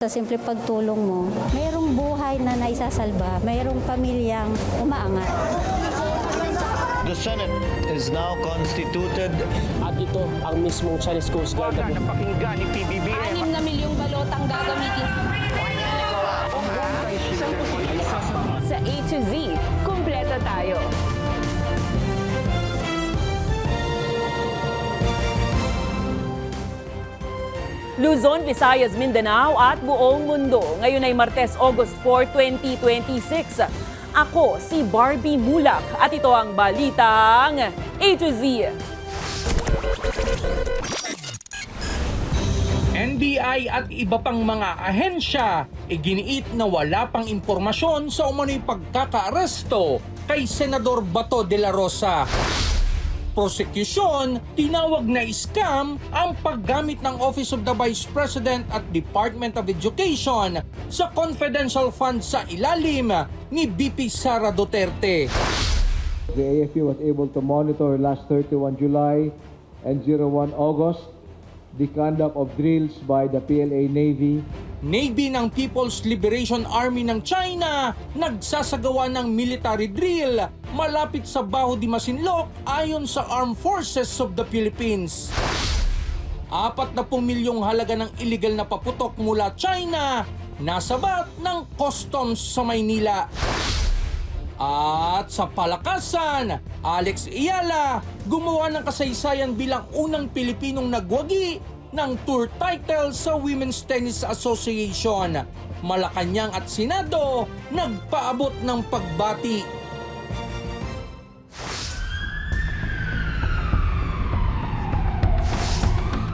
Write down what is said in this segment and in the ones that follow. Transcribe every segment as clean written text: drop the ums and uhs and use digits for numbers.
Sa simple pagtulong mo, mayroong buhay na naisasalba, mayroong pamilyang umaangat. The Senate is now constituted. At ito ang mismong Chinese Coast Guard. Napakinggan ni PBBM. 6 na milyong balotang gagamitin sa A to Z. Kumpleto tayo. Luzon, Visayas, Mindanao at buong mundo. Ngayon ay Martes, August 4, 2026. Ako si Barbie Mulak at ito ang balitang A to Z. NBI at iba pang mga ahensya iginiit na wala pang impormasyon sa umano'y pagkakaaresto kay Senador Bato de la Rosa. Prosekusyon, tinawag na scam ang paggamit ng Office of the Vice President at Department of Education sa confidential fund sa ilalim ni BP Sara Duterte. The AFP was able to monitor last 31 July and 01 August the conduct of drills by the PLA Navy. Navy ng People's Liberation Army ng China nagsasagawa ng military drill malapit sa Baho de Masinloc ayon sa Armed Forces of the Philippines. 40 milyong halaga ng illegal na paputok mula China nasabat ng customs sa Maynila. At sa palakasan, Alex Ayala gumawa ng kasaysayan bilang unang Pilipinong nagwagi ng tour title sa Women's Tennis Association. Malacanang at Senado nagpaabot ng pagbati.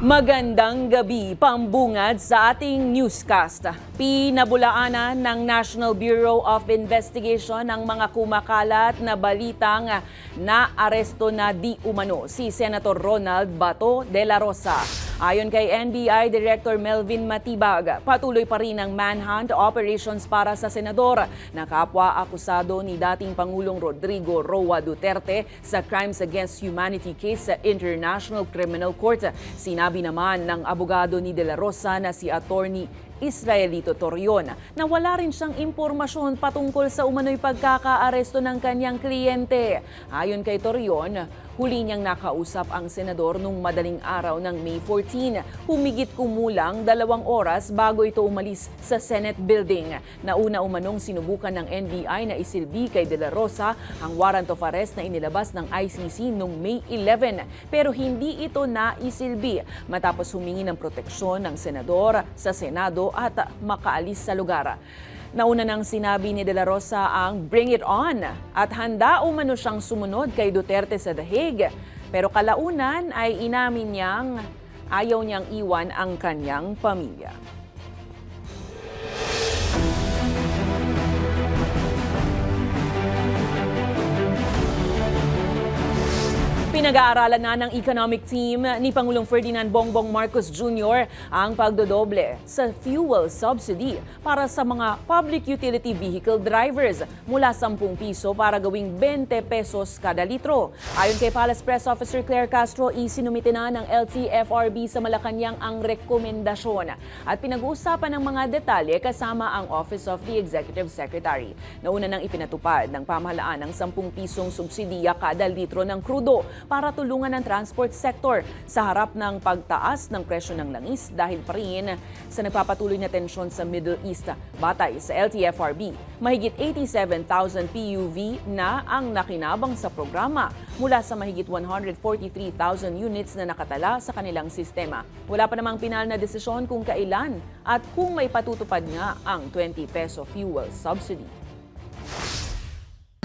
Magandang gabi, pambungad sa ating newscast. Pinabulaanan ng National Bureau of Investigation ang mga kumakalat na balitang naaresto na di umano si Senator Ronald Bato de la Rosa. Ayon kay NBI Director Melvin Matibag, patuloy pa rin ang manhunt operations para sa senador na kapwa-akusado ni dating Pangulong Rodrigo Roa Duterte sa Crimes Against Humanity case sa International Criminal Court. Sinabi naman ng abogado ni De La Rosa na si Attorney Israelito Torion na wala rin siyang impormasyon patungkol sa umano'y pagkakaaresto ng kanyang kliyente. Ayon kay Torion, huli niyang nakausap ang senador nung madaling araw ng May 14. Humigit kumulang 2 oras bago ito umalis sa Senate building. Nauna umanong sinubukan ng NBI na isilbi kay De La Rosa ang warrant of arrest na inilabas ng ICC noong May 11. Pero hindi ito naisilbi matapos humingi ng proteksyon ng senador sa Senado at makaalis sa lugar. Nauna nang sinabi ni De La Rosa ang bring it on at handa umano siyang sumunod kay Duterte sa The Hague. Pero kalaunan ay inamin niyang ayaw niyang iwan ang kanyang pamilya. Pinag-aaralan na ng economic team ni Pangulong Ferdinand Bongbong Marcos Jr. ang pagdodoble sa fuel subsidy para sa mga public utility vehicle drivers mula 10 piso para gawing 20 pesos kada litro. Ayon kay Palace Press Officer Claire Castro, isinumite na ng LTFRB sa Malacanang ang rekomendasyon at pinag-uusapan ng mga detalye kasama ang Office of the Executive Secretary. Nauna nang ipinatupad ng pamahalaan ng 10 pisong subsidiya kada litro ng krudo para tulungan ang transport sector sa harap ng pagtaas ng presyo ng langis dahil pa rin sa nagpapatuloy na tensyon sa Middle East. Batay sa LTFRB, mahigit 87,000 PUV na ang nakinabang sa programa mula sa mahigit 143,000 units na nakatala sa kanilang sistema. Wala pa namang pinal na desisyon kung kailan at kung may patutupad nga ang 20 peso fuel subsidy.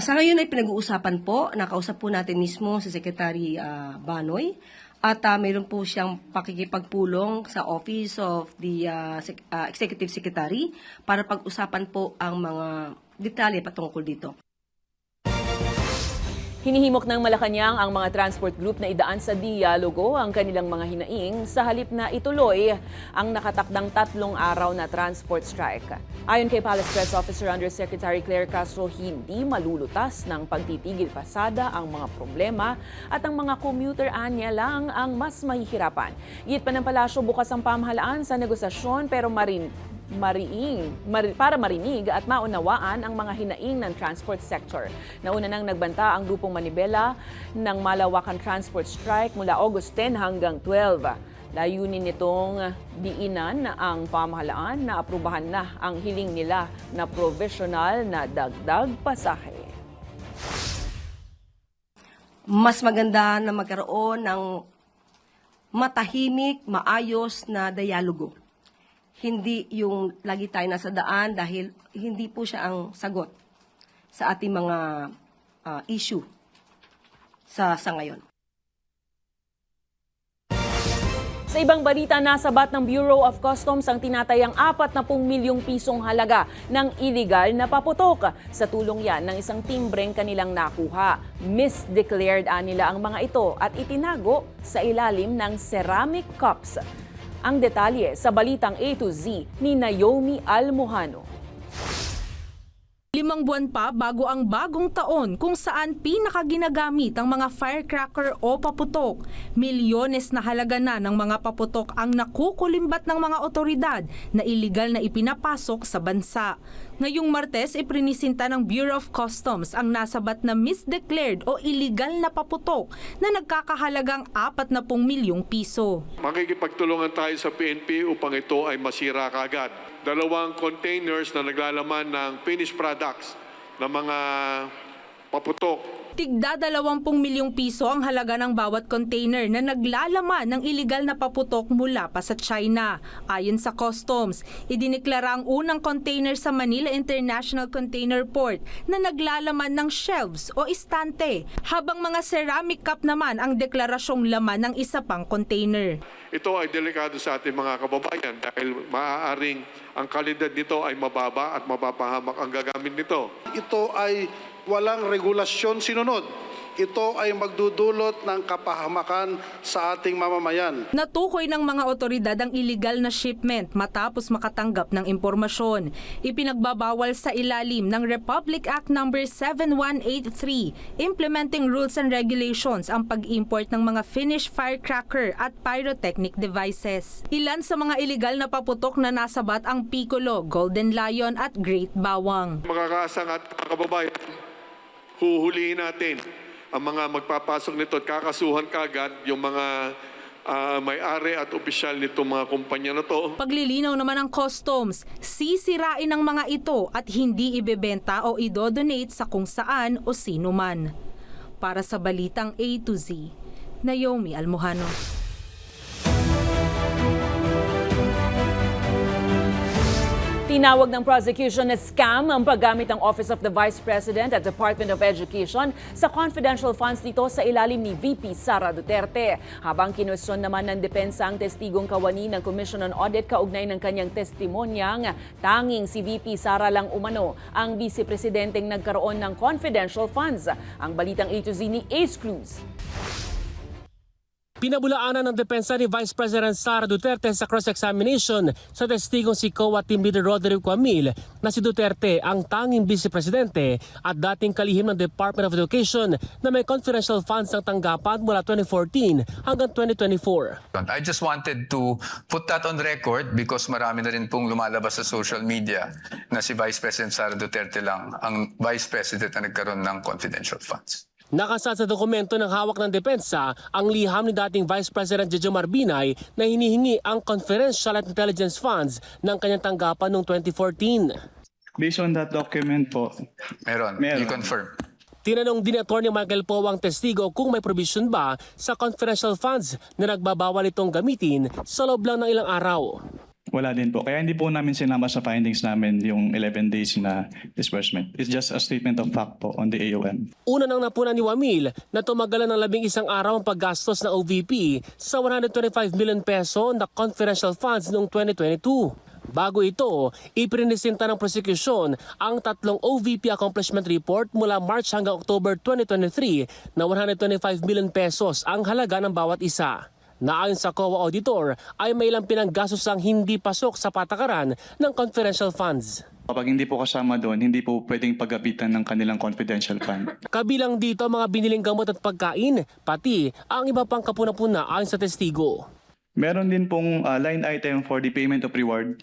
Sa ngayon ay pinag-uusapan po, nakausap po natin mismo si Secretary Banoy at mayroon po siyang pakikipagpulong sa Office of the Executive Secretary para pag-usapan po ang mga detalye patungkol dito. Hinihimok ng Malacanang ang mga transport group na idaan sa dialogo ang kanilang mga hinaing sa halip na ituloy ang nakatakdang 3 araw na transport strike. Ayon kay Palace Press Officer Undersecretary Claire Castro, hindi malulutas ng pagtitigil pasada ang mga problema at ang mga commuter anya lang ang mas mahihirapan. Git pa ng palasyo, bukas ang pamahalaan sa negosasyon pero para marinig at maunawaan ang mga hinaing ng transport sector. Nauna nang nagbanta ang grupong Manibela ng malawakan transport strike mula August 10 hanggang 12. Layunin nitong diinan ang pamahalaan na aprubahan na ang hiling nila na provisional na dagdag pasahe. Mas maganda na magkaroon ng matahimik, maayos na dialogo. Hindi yung lagi tayo nasa daan dahil hindi po siya ang sagot sa ating mga issue sa ngayon. Sa ibang balita, nasabat ng Bureau of Customs ang tinatayang 40 milyong pisong halaga ng iligal na paputok. Sa tulong yan ng isang timbreng kanilang nakuha. Misdeclared nila ang mga ito at itinago sa ilalim ng ceramic cups. Ang detalye sa balitang A to Z ni Naomi Almojano. 5 buwan pa bago ang bagong taon kung saan pinakaginagamit ang mga firecracker o paputok. Milyones na halaga na ng mga paputok ang nakukulimbat ng mga otoridad na iligal na ipinapasok sa bansa. Ngayong Martes, iprinisinta ng Bureau of Customs ang nasabat na misdeclared o illegal na paputok na nagkakahalagang 40 milyong piso. Makikipagtulungan tayo sa PNP upang ito ay masira kaagad. 2 containers na naglalaman ng finished products ng mga paputok. Tigda 20 milyong piso ang halaga ng bawat container na naglalaman ng iligal na paputok mula pa sa China. Ayon sa Customs, idineklara ang unang container sa Manila International Container Port na naglalaman ng shelves o istante, habang mga ceramic cup naman ang deklarasyong laman ng isa pang container. Ito ay delikado sa ating mga kababayan dahil maaaring ang kalidad nito ay mababa at mapapahamak ang gagamit nito. Ito ay walang regulasyon sinunod. Ito ay magdudulot ng kapahamakan sa ating mamamayan. Natukoy ng mga otoridad ang illegal na shipment matapos makatanggap ng impormasyon. Ipinagbabawal sa ilalim ng Republic Act No. 7183, Implementing Rules and Regulations ang pag-import ng mga finished firecracker at pyrotechnic devices. Ilan sa mga illegal na paputok na nasabat ang Piccolo, Golden Lion at Great Bawang. Makakaasang at kababayan, huhulihin natin ang mga magpapasok nito at kakasuhan kaagad yung mga may-ari at opisyal nitong mga kumpanya na to. Paglilinaw naman ng Customs, sisirain ang mga ito at hindi ibebenta o idodonate sa kung saan o sino man. Para sa Balitang A to Z, Naomi Almojano. Tinawag ng prosecution na scam ang paggamit ng Office of the Vice President at Department of Education sa confidential funds nito sa ilalim ni VP Sara Duterte. Habang kinwestiyon naman ng depensa ang testigong kawani ng Commission on Audit kaugnay ng kanyang testimonyang, tanging si VP Sara lang umano ang Vice Presidenteng nagkaroon ng confidential funds. Ang balitang A to Z ni Ace Cruz. Pinabulaanan ng depensa ni Vice President Sara Duterte sa cross-examination sa testigong si COA Team Leader Roderick Camil na si Duterte ang tanging vice-presidente at dating kalihim ng Department of Education na may confidential funds ng tanggapan mula 2014 hanggang 2024. I just wanted to put that on record because marami na rin pong lumalabas sa social media na si Vice President Sara Duterte lang ang Vice President na nagkaroon ng confidential funds. Nakasad sa dokumento ng hawak ng depensa ang liham ni dating Vice President Jejomar Binay na hinihingi ang confidential at intelligence funds ng kanyang tanggapan noong 2014. Based on that document po, Meron. You confirm. Tinanong din ni Atty. Michael Poe ang testigo kung may provision ba sa confidential funds na nagbabawal itong gamitin sa loob lang ng ilang araw. wala din po. Kaya hindi po namin sinama sa findings namin yung 11 days na disbursement. It's just a statement of fact po on the AOM. Una nang napunan ni Wamil na tumagalan ng 11 araw ang paggastos ng OVP sa 125 million peso na confidential funds noong 2022. Bago ito, iprinisinta ng prosecution ang tatlong OVP accomplishment report mula March hanggang October 2023 na 125 million pesos ang halaga ng bawat isa. Naayon sa COA auditor ay may ilang pinanggastos ang hindi pasok sa patakaran ng confidential funds. Kapag hindi po kasama doon, hindi po pwedeng paggabitan ng kanilang confidential fund. Kabilang dito mga biniling gamot at pagkain, pati ang iba pang kapuna-puna ayon sa testigo. Meron din pong line item for the payment of reward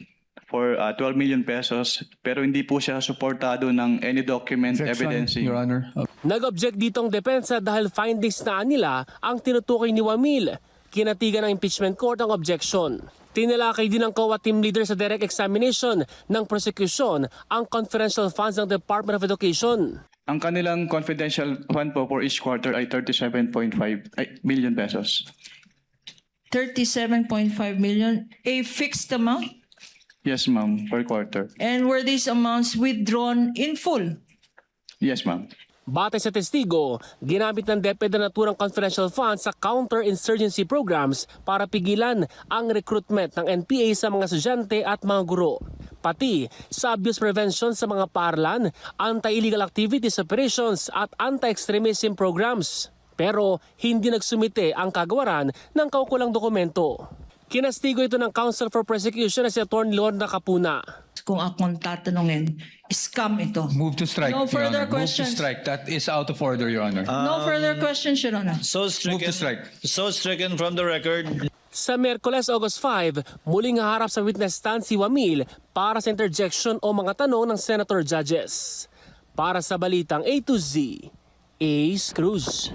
for 12 million pesos pero hindi po siya suportado ng any document evidencing. Your Honor. Nag-object ditong depensa dahil findings na nila ang tinutukoy ni Wamil. Kinatigan ng impeachment court ang objection. Tinalakay din ng COA team leader sa direct examination ng prosecution ang confidential funds ng Department of Education. Ang kanilang confidential fund po for each quarter ay 37.5 million pesos. 37.5 million, a fixed amount? Yes, ma'am, per quarter. And were these amounts withdrawn in full? Yes, ma'am. Batay sa testigo, ginamit ng DepEd ang naturang confidential funds sa counter-insurgency programs para pigilan ang recruitment ng NPA sa mga estudyante at mga guro. Pati sa abuse prevention sa mga paaralan, anti-illegal activities operations at anti-extremism programs. Pero hindi nagsumite ang kagawaran ng kaukulang dokumento. Kinastigo ito ng Counsel for Prosecution na si Atty. Lorna Capuna. Kung akong tatanungin, scam ito. Move to strike, No Your further Honor. Move to questions. strike. That is out of order, Your Honor. No further questions, Your Honor. So Move to strike. stricken from the record. Sa Miyerkules, August 5, muling haharap sa witness stand si Wamil para sa interjection o mga tanong ng Senator Judges. Para sa Balitang A to Z, Ace Cruz.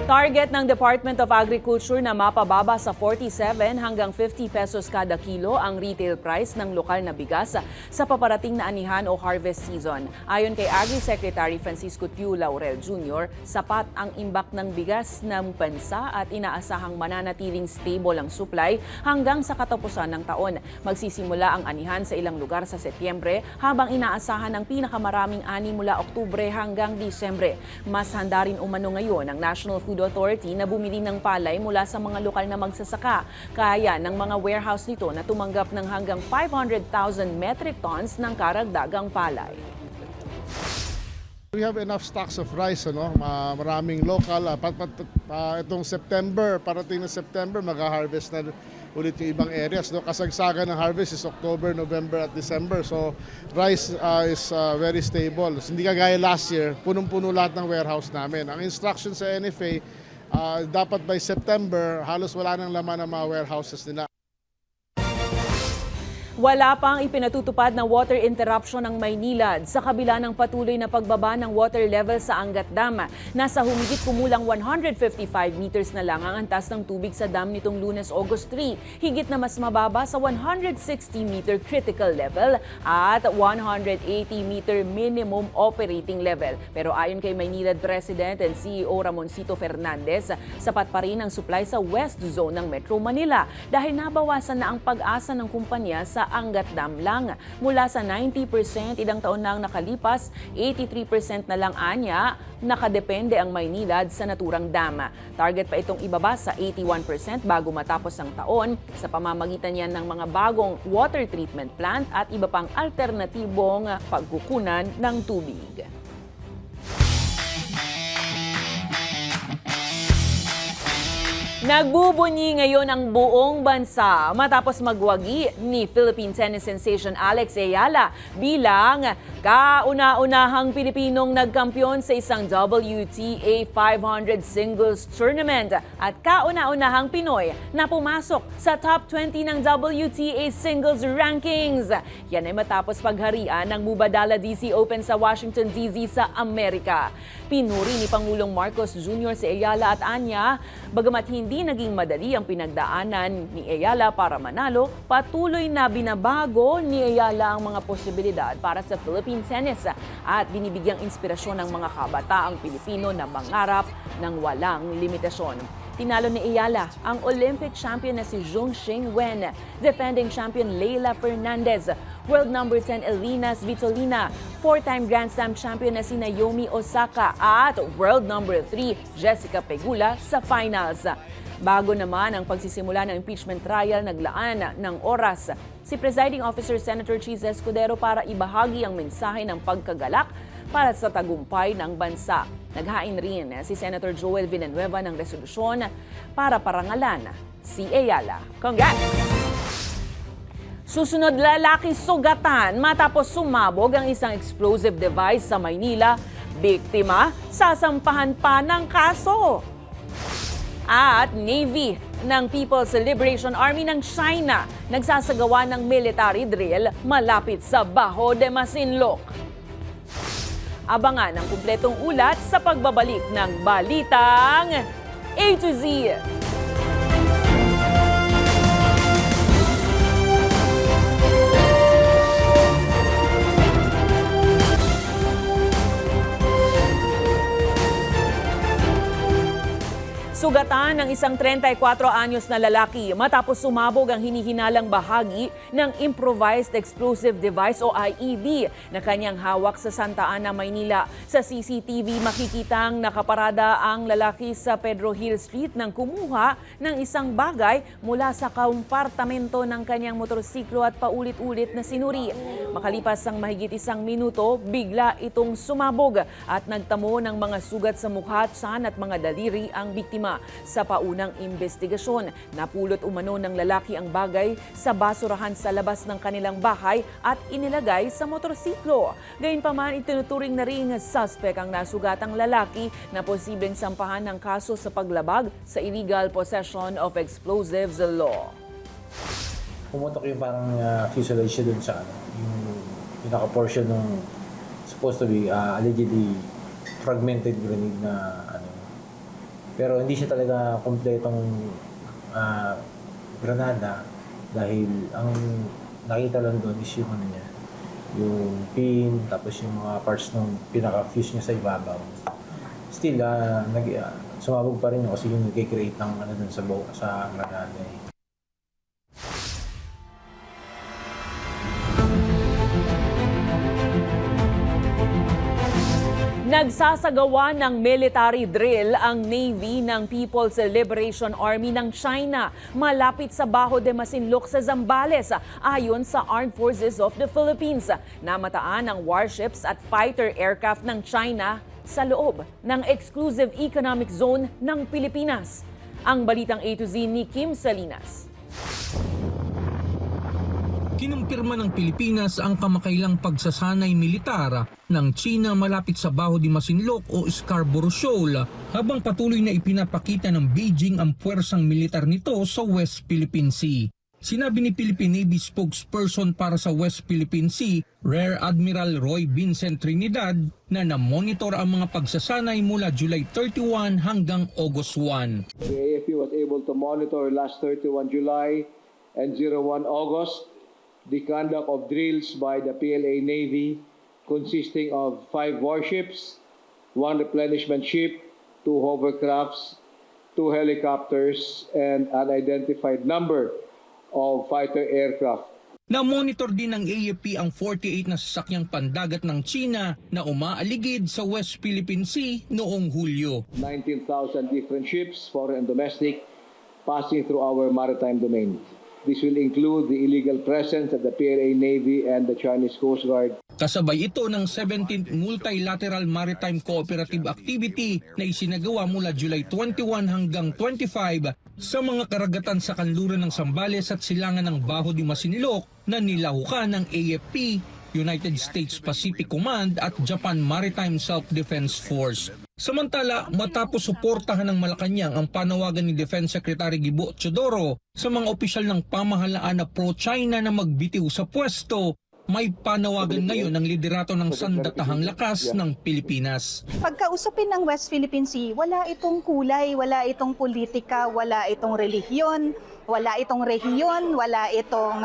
Target ng Department of Agriculture na mapababa sa 47 hanggang 50 pesos kada kilo ang retail price ng lokal na bigas sa paparating na anihan o harvest season. Ayon kay Agri-Secretary Francisco Tiu Laurel Jr., sapat ang imbak ng bigas ng bansa at inaasahang mananatiling stable ang supply hanggang sa katapusan ng taon. Magsisimula ang anihan sa ilang lugar sa Setyembre habang inaasahan ang pinakamaraming ani mula Oktubre hanggang Disyembre. Mas handa rin umano ngayon ang National Food Authority na bumili ng palay mula sa mga lokal na magsasaka. Kaya ng mga warehouse nito na tumanggap ng hanggang 500,000 metric tons ng karagdagang palay. We have enough stocks of rice, maraming local. Itong September, parating na September, mag-harvest na ulit yung ibang areas. Kasagsagan ng harvest is October, November at December. So rice is very stable. Hindi kagaya last year, punong-puno lahat ng warehouse namin. Ang instruction sa NFA, dapat by September, halos wala nang laman ng mga warehouses nila. Wala pang ipinatutupad na water interruption ng Maynilad sa kabila ng patuloy na pagbaba ng water level sa Angat Dam. Nasa humigit kumulang 155 meters na lang ang antas ng tubig sa dam nitong Lunes, August 3. Higit na mas mababa sa 160-meter critical level at 180-meter minimum operating level. Pero ayon kay Maynilad President and CEO Ramoncito Fernandez, sapat pa rin ang supply sa West Zone ng Metro Manila dahil nabawasan na ang pag-asa ng kumpanya sa Angat Dam lang. Mula sa 90% ilang taon na ang nakalipas, 83% na lang anya nakadepende ang Maynilad sa naturang dam. Target pa itong ibaba sa 81% bago matapos ang taon sa pamamagitan yan ng mga bagong water treatment plant at iba pang alternatibong pagkukunan ng tubig. Nagbubunyi ngayon ang buong bansa matapos magwagi ni Philippine tennis sensation Alex Ayala bilang kauna-unahang Pilipinong nagkampiyon sa isang WTA 500 singles tournament at kauna-unahang Pinoy na pumasok sa top 20 ng WTA singles rankings. Yan ay matapos pagharian ng Mubadala DC Open sa Washington DC sa Amerika. Pinuri ni Pangulong Marcos Jr. si Ayala at Anya, bagamat hindi naging madali ang pinagdaanan ni Ayala para manalo, patuloy na binabago ni Ayala ang mga posibilidad para sa Philippine tennis at binibigyang inspirasyon ng mga kabataang Pilipino na mangarap ng walang limitasyon. Tinalo ni Ayala ang Olympic champion na si Zhong Xingwen, defending champion Leila Fernandez, world number 10 Elina Svitolina, four-time Grand Slam champion na si Naomi Osaka at world number 3 Jessica Pegula sa finals. Bago naman ang pagsisimula ng impeachment trial, naglaan ng oras si Presiding Officer Senator Cheese Escudero para ibahagi ang mensahe ng pagkagalak para sa tagumpay ng bansa. Naghain rin si Senator Joel Villanueva ng resolusyon para parangalan si Ayala. Congrats! Susunod, lalaki sugatan matapos sumabog ang isang explosive device sa Maynila. Biktima, sasampahan pa ng kaso. At Navy ng People's Liberation Army ng China nagsasagawa ng military drill malapit sa Bajo de Masinloc. Abangan ang kumpletong ulat sa pagbabalik ng Balitang A to Z. Sugatan ng isang 34 anyos na lalaki matapos sumabog ang hinihinalang bahagi ng Improvised Explosive Device o IED na kanyang hawak sa Santa Ana, Maynila. Sa CCTV makikitang nakaparada ang lalaki sa Pedro Hill Street nang kumuha ng isang bagay mula sa kompartamento ng kanyang motorsiklo at paulit-ulit na sinuri. Makalipas ang mahigit 1 minuto, bigla itong sumabog at nagtamo ng mga sugat sa mukha, tiyan at mga daliri ang biktima. Sa paunang investigasyon, napulot umano ng lalaki ang bagay sa basurahan sa labas ng kanilang bahay at inilagay sa motorsiklo. Gayunpaman, itinuturing na ring suspect ang nasugatang lalaki na posibleng sampahan ng kaso sa paglabag sa illegal possession of explosives law. Pumutok yung parang fuselage siya dun sa yung pinaka-portion ng supposed to be allegedly fragmented grenade na pero hindi siya talaga kompletong granada dahil ang nakita lang doon is yung niya, yung pin, tapos yung mga parts ng pinaka-fuse niya sa ibabaw. Still, sumabog pa rin yun kasi yung nag-create ng doon sa granada eh. Nagsasagawa ng military drill ang Navy ng People's Liberation Army ng China malapit sa Bajo de Masinloc sa Zambales ayon sa Armed Forces of the Philippines. Namataan ang warships at fighter aircraft ng China sa loob ng Exclusive Economic Zone ng Pilipinas. Ang Balitang A to Z ni Kim Salinas. Kinumpirma ng Pilipinas ang kamakailang pagsasanay militar ng China malapit sa Bajo de Masinloc o Scarborough Shoal habang patuloy na ipinapakita ng Beijing ang puwersang militar nito sa West Philippine Sea. Sinabi ni Philippine Navy spokesperson para sa West Philippine Sea, Rear Admiral Roy Vincent Trinidad, na namonitor ang mga pagsasanay mula July 31 hanggang August 1. The AFP was able to monitor last 31 July and 01 August the conduct of drills by the PLA Navy consisting of 5 warships, 1 replenishment ship, 2 hovercrafts, 2 helicopters, and an unidentified number of fighter aircraft. Na-monitor din ng AFP ang 48 na sasakyang pandagat ng China na umaaligid sa West Philippine Sea noong Hulyo. 19,000 different ships, foreign and domestic, passing through our maritime domain. This will include the illegal presence of the PLA Navy and the Chinese Coast Guard. Kasabay ito ng 17th Multilateral Maritime Cooperative Activity na isinagawa mula July 21 hanggang 25 sa mga karagatan sa kanluran ng Zambales at silangan ng Bajo de Masinloc na nilahukan ng AFP, United States Pacific Command at Japan Maritime Self-Defense Force. Samantala, matapos suportahan ng Malacanang ang panawagan ni Defense Secretary Gibo Teodoro sa mga opisyal ng pamahalaan na pro-China na magbitiw sa pwesto, may panawagan ngayon ng liderato ng sandatahang lakas ng Pilipinas. Pagkausapin ng West Philippine Sea, wala itong kulay, wala itong politika, wala itong relihiyon, wala itong rehiyon, wala itong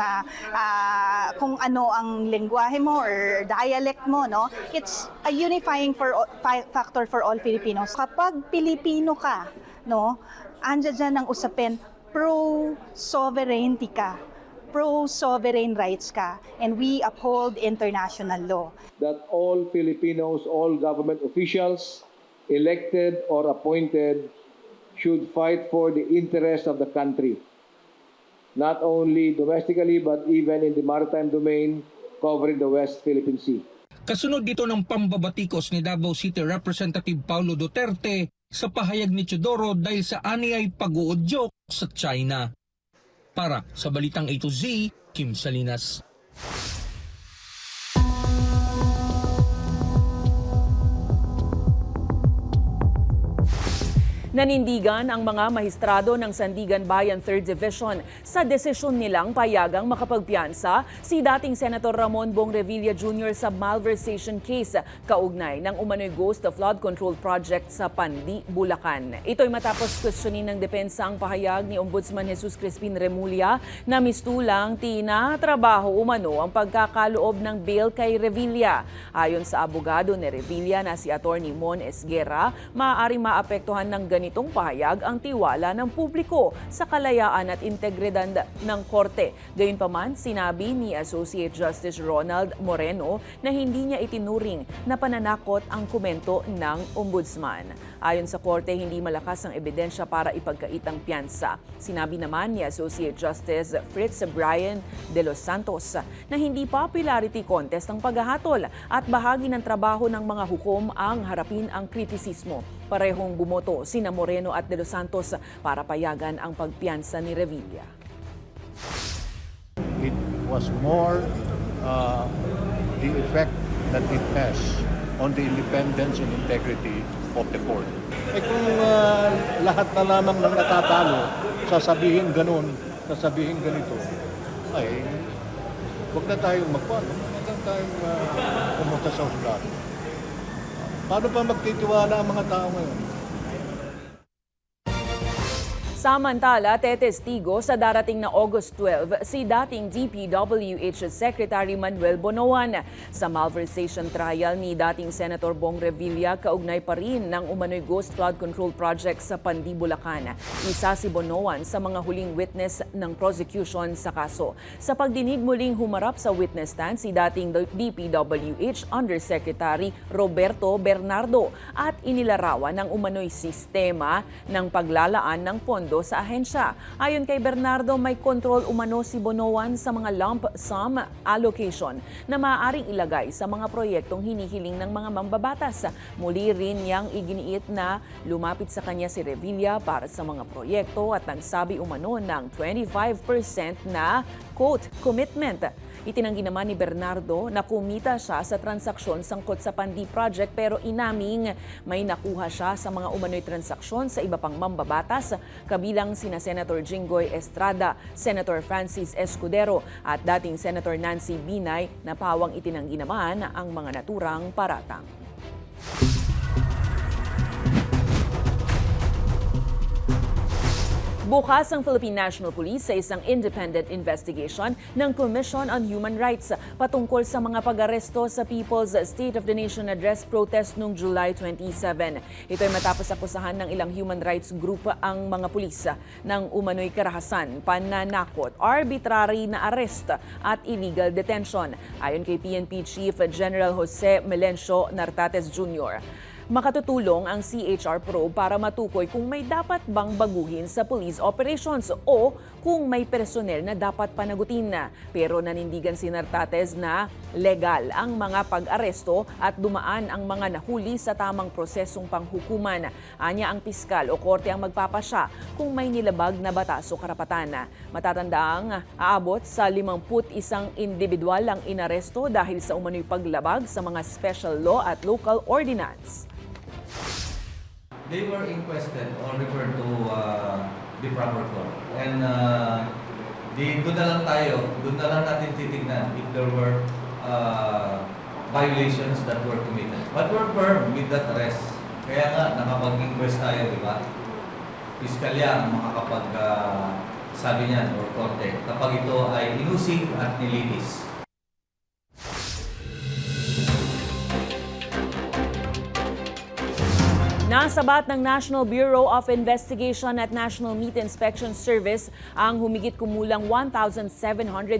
kung ano ang lengguwahe mo or dialect mo, no? It's a unifying factor for all Filipinos. Kapag Pilipino ka, no, andyan dyan ang usapin, pro-sovereignty ka, pro-sovereign rights ka, and we uphold international law. That all Filipinos, all government officials, elected or appointed, should fight for the interest of the country. Not only domestically but even in the maritime domain covering the West Philippine Sea. Kasunod dito ng pambabatikos ni Davao City Representative Paulo Duterte sa pahayag ni Teodoro dahil sa aniyay pag-uudyok sa China. Para sa Balitang A to Z, Kim Salinas. Nanindigan ang mga mahistrado ng Sandigan Bayan 3rd Division sa desisyon nilang payagang makapagpiyansa si dating Senator Ramon Bong Revilla Jr. sa malversation case kaugnay ng umano'y ghost flood control project sa Pandi, Bulacan. Ito'y matapos questionin ng depensa ang pahayag ni Ombudsman Jesus Crispin Remulla na mistulang tinatrabaho umano ang pagkakaloob ng bail kay Revilla. Ayon sa abogado ni Revilla na si Attorney Mon Esguerra, maaaring maapektuhan ng ganitong pahayag ang tiwala ng publiko sa kalayaan at integridad ng korte. Gayunpaman, sinabi ni Associate Justice Ronald Moreno na hindi niya itinuring na pananakot ang komento ng ombudsman. Ayon sa korte, hindi malakas ang ebidensya para ipagkait ang piyansa. Sinabi naman ni Associate Justice Fritz Brian de los Santos na hindi popularity contest ang paghahatol at bahagi ng trabaho ng mga hukom ang harapin ang kritisismo. Parehong bumoto sina Moreno at de los Santos para payagan ang pagpiyansa ni Revilla. It was more the effect that it has on the independence and integrity of the court. Kung lahat na lamang ng natatalo, sasabihin ganun, sasabihin ganito, ay huwag na tayong magpano, huwag na tayong pumunta sa husgado. Paano pa magtitiwala ang mga tao ngayon? Samantala, tetestigo sa darating na August 12 si dating DPWH Secretary Manuel Bonoan sa malversation trial ni dating Senator Bong Revilla kaugnay pa rin ng umano'y ghost flood control project sa Pandi, Bulacan. Isa si Bonoan sa mga huling witness ng prosecution sa kaso. Sa pagdinig muling humarap sa witness stand si dating DPWH Undersecretary Roberto Bernardo at inilarawan ng umano'y sistema ng paglalaan ng pondo sa ahensya. Ayon kay Bernardo, may control umano si Bonoan sa mga lump sum allocation na maaaring ilagay sa mga proyektong hinihiling ng mga mambabatas. Muli rin niyang iginiit na lumapit sa kanya si Revilla para sa mga proyekto at nagsabi umano ng 25% na, quote, commitment. Itinanggi naman ni Bernardo na kumita siya sa transaksyon sangkot sa Pandi Project pero inaming may nakuha siya sa mga umano'y transaksyon sa iba pang mambabatas kabilang sina Senator Jinggoy Estrada, Senator Francis Escudero at dating Senator Nancy Binay na pawang itinanggi naman ang mga naturang paratang. Bukas ang Philippine National Police sa isang independent investigation ng Commission on Human Rights patungkol sa mga pag-aresto sa People's State of the Nation Address protest noong July 27. Ito ay matapos akusahan ng ilang human rights group ang mga pulis ng umano'y karahasan, pananakot, arbitrary na arrest at illegal detention. Ayon kay PNP Chief General Jose Melencio Nartates Jr., makatutulong ang CHR probe para matukoy kung may dapat bang baguhin sa police operations o kung may personel na dapat panagutin na. Pero nanindigan si Nartates na legal ang mga pag-aresto at dumaan ang mga nahuli sa tamang prosesong panghukuman. Anya ang piskal o korte ang magpapasya kung may nilabag na batas o karapatan. Matatandaang aabot sa 51 individual ang inaresto dahil sa umano'y paglabag sa mga special law at local ordinance. They were inquested or referred to the proper court. And doon na lang tayo, doon na lang natin titignan if there were violations that were committed. But we're firm with that arrest. Kaya nga, nakapag-inquest tayo, di ba? Piskalya ang makakapag sabi niyan or korte kapag ito ay inusig at nilinis. Nasabat ng National Bureau of Investigation at National Meat Inspection Service ang humigit kumulang 1,700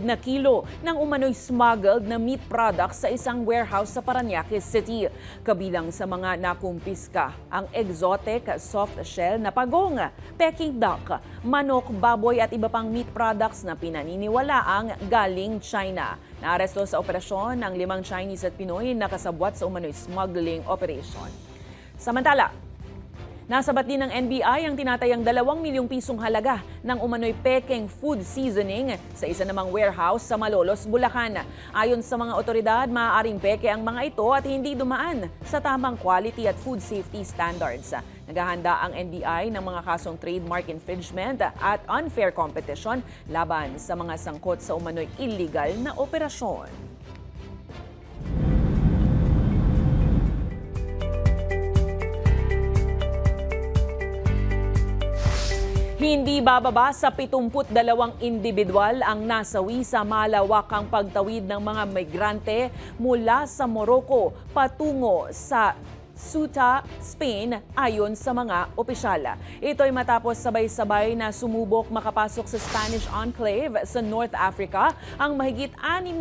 na kilo ng umano'y smuggled na meat products sa isang warehouse sa Parañaque City. Kabilang sa mga nakumpiska ang exotic soft shell na pagong, Peking duck, manok, baboy at iba pang meat products na pinaniniwalaang galing China. Naaresto sa operasyon ang 5 Chinese at Pinoy na kasabwat sa umano'y smuggling operation. Samantala, Nasabat din ng NBI ang tinatayang 2 milyong pisong halaga ng umano'y pekeng food seasoning sa isa namang warehouse sa Malolos, Bulacan. Ayon sa mga otoridad, maaaring peke ang mga ito at hindi dumaan sa tamang quality at food safety standards. Naghahanda ang NBI ng mga kasong trademark infringement at unfair competition laban sa mga sangkot sa umano'y illegal na operasyon. Hindi bababa sa 72 individual ang nasawi sa malawakang pagtawid ng mga migrante mula sa Morocco patungo sa Ceuta, Spain, ayon sa mga opisyal. Ito'y matapos sabay-sabay na sumubok makapasok sa Spanish enclave sa North Africa ang mahigit 60,000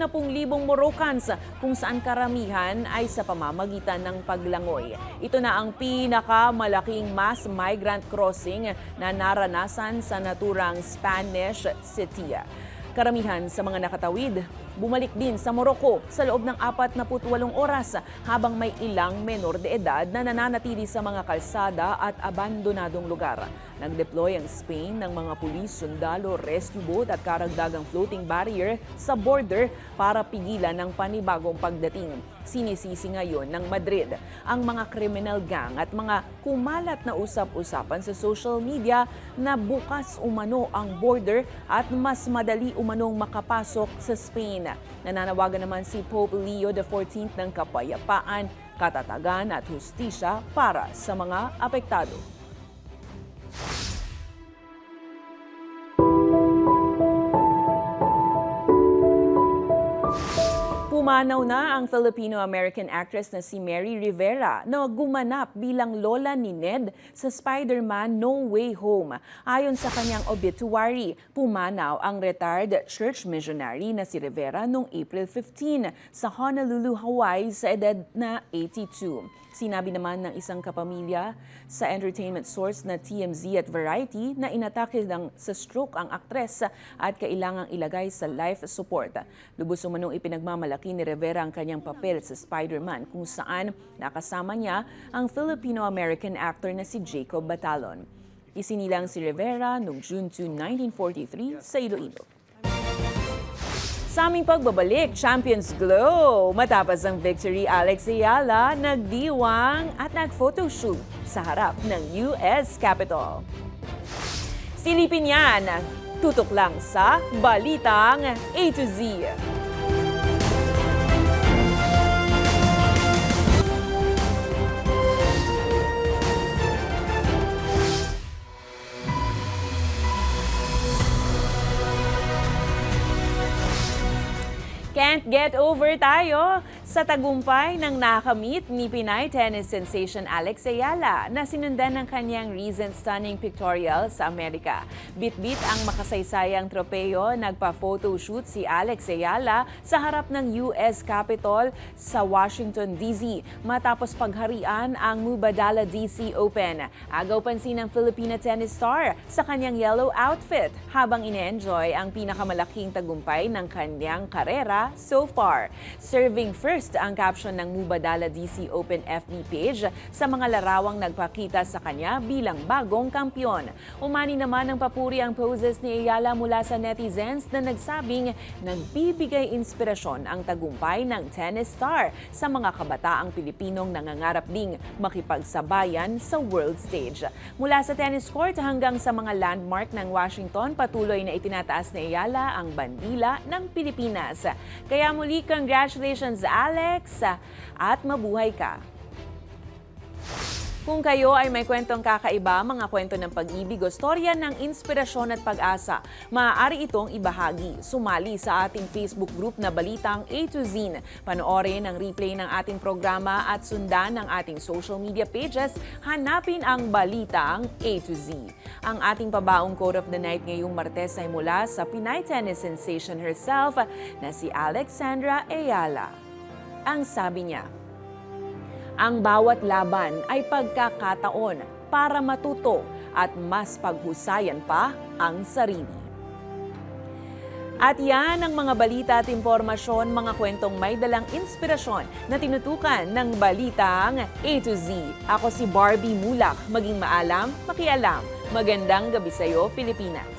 Moroccans kung saan karamihan ay sa pamamagitan ng paglangoy. Ito na ang pinakamalaking mass migrant crossing na naranasan sa naturang Spanish city. Karamihan sa mga nakatawid, bumalik din sa Morocco sa loob ng 48 oras habang may ilang menor de edad na nananatili sa mga kalsada at abandonadong lugar. Nag-deploy ang Spain ng mga pulis, sundalo, rescue boat at karagdagang floating barrier sa border para pigilan ng panibagong pagdating. Sinisisi ngayon ng Madrid ang mga criminal gang at mga kumalat na usap-usapan sa social media na bukas umano ang border at mas madali umanong makapasok sa Spain. Nananawagan naman si Pope Leo XIV ng kapayapaan, katatagan at hustisya para sa mga apektado. Pumanaw na ang Filipino-American actress na si Mary Rivera na gumanap bilang lola ni Ned sa Spider-Man No Way Home. Ayon sa kanyang obituary, pumanaw ang retired church missionary na si Rivera noong April 15 sa Honolulu, Hawaii sa edad na 82. Sinabi naman ng isang kapamilya sa entertainment source na TMZ at Variety na inatake sa stroke ang aktres at kailangang ilagay sa life support. Lubos umanong ipinagmamalaki ni Rivera ang kanyang papel sa Spider-Man kung saan nakasama niya ang Filipino-American actor na si Jacob Batalon. Isinilang si Rivera noong June 2, 1943 sa Iloilo. Sa aming pagbabalik, Champions Glow. Matapos ang victory, Alex Ayala nagdiwang at nag-photoshoot sa harap ng US Capitol. Silipin yan, tutok lang sa Balitang A to Z. Can't get over tayo sa tagumpay ng nakamit ni Pinay tennis sensation Alex Ayala na sinundan ng kanyang recent stunning pictorial sa Amerika. Bit-bit ang makasaysayang tropeyo, nagpa-photoshoot si Alex Ayala sa harap ng US Capitol sa Washington, D.C. matapos pagharian ang Mubadala DC Open. Agaw pansin ng Filipina tennis star sa kanyang yellow outfit habang ine-enjoy ang pinakamalaking tagumpay ng kanyang karera so far. Serving first ang caption ng Mubadala DC Open FB page sa mga larawang nagpakita sa kanya bilang bagong kampyon. Umani naman ng papuri ang poses ni Ayala mula sa netizens na nagsabing nagbibigay inspirasyon ang tagumpay ng tennis star sa mga kabataang Pilipinong nangangarap ding makipagsabayan sa world stage. Mula sa tennis court hanggang sa mga landmark ng Washington, patuloy na itinataas ni Ayala ang bandila ng Pilipinas. Kaya muli, congratulations Alex at mabuhay ka. Kung kayo ay may kwentong kakaiba, mga kwento ng pag-ibig o storya ng inspirasyon at pag-asa, maaari itong ibahagi. Sumali sa ating Facebook group na Balitang A to Z. Panoorin ang replay ng ating programa at sundan ang ating social media pages. Hanapin ang Balitang A to Z. Ang ating pabaong quote of the night ngayong Martes ay mula sa Pinay tennis sensation herself na si Alexandra Ayala. Ang sabi niya, ang bawat laban ay pagkakataon para matuto at mas paghusayan pa ang sarili. At yan ang mga balita at impormasyon, mga kwentong may dalang inspirasyon na tinutukan ng Balitang A to Z. Ako si Barbie Mulak. Maging maalam, makialam. Magandang gabi sa'yo, Pilipinas.